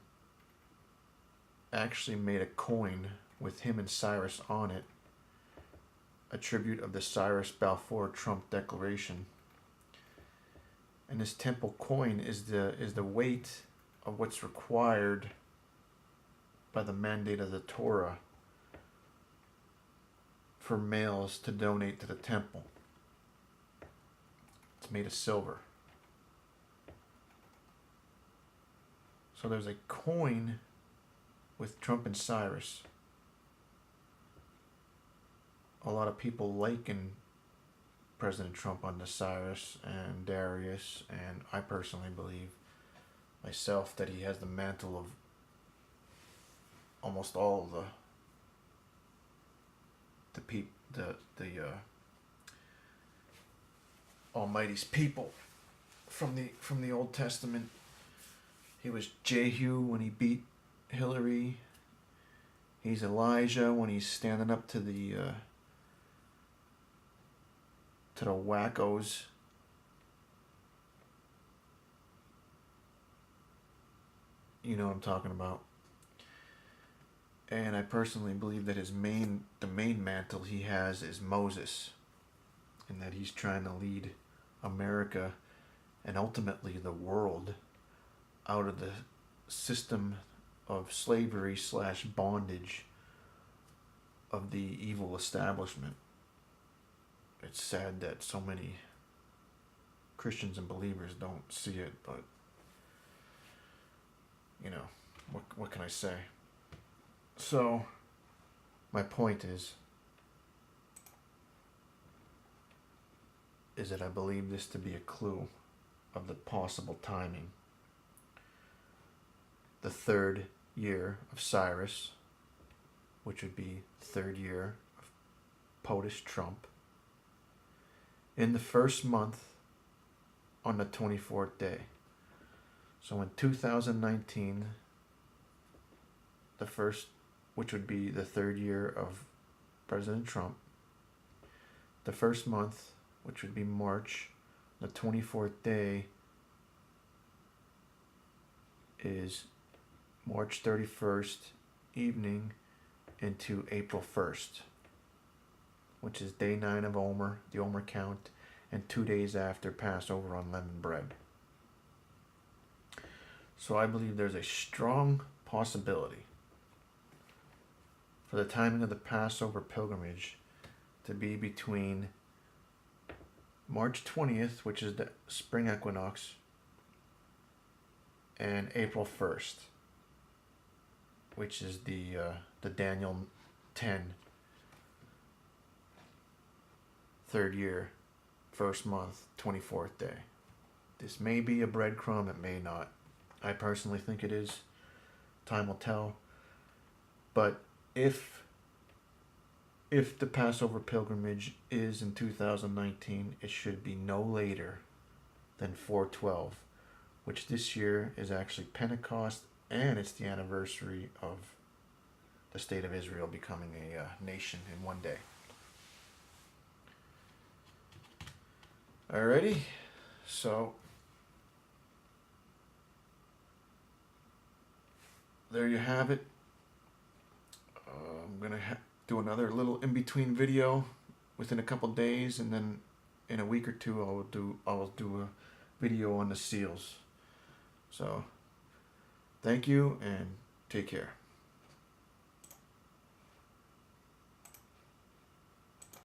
actually made a coin with him and Cyrus on it, a tribute of the Cyrus Balfour Trump Declaration. And this temple coin is the weight of what's required by the mandate of the Torah for males to donate to the temple. It's made of silver. So there's a coin with Trump and Cyrus. A lot of people liken President Trump onto Cyrus and Darius, and I personally believe myself that he has the mantle of almost all of the Almighty's people from the Old Testament. He was Jehu when he beat Hillary. He's Elijah when he's standing up to the wackos. You know what I'm talking about. And I personally believe that the main mantle he has is Moses, and that he's trying to lead America and ultimately the world out of the system of slavery / bondage of the evil establishment. It's sad that so many Christians and believers don't see it, but you know, what can I say? So my point is that I believe this to be a clue of the possible timing. The 3rd year of Cyrus, which would be 3rd year of POTUS Trump, in the 1st month on the 24th day. So in 2019, the first, which would be the 3rd year of President Trump, the 1st month, which would be March, the 24th day is March 31st evening into April 1st, which is day 9 of Omer, the Omer count, and 2 days after Passover on leavened bread. So I believe there's a strong possibility for the timing of the Passover pilgrimage to be between March 20th, which is the spring equinox, and April 1st, which is the Daniel 10, 3rd year, 1st month, 24th day. This may be a breadcrumb, it may not. I personally think it is. Time will tell. But if the Passover pilgrimage is in 2019, it should be no later than 4/12, which this year is actually Pentecost, and it's the anniversary of the state of Israel becoming a nation in one day. Alrighty, so there you have it. I'm gonna do another little in-between video within a couple days, and then in a week or two I'll do a video on the seals. So thank you and take care.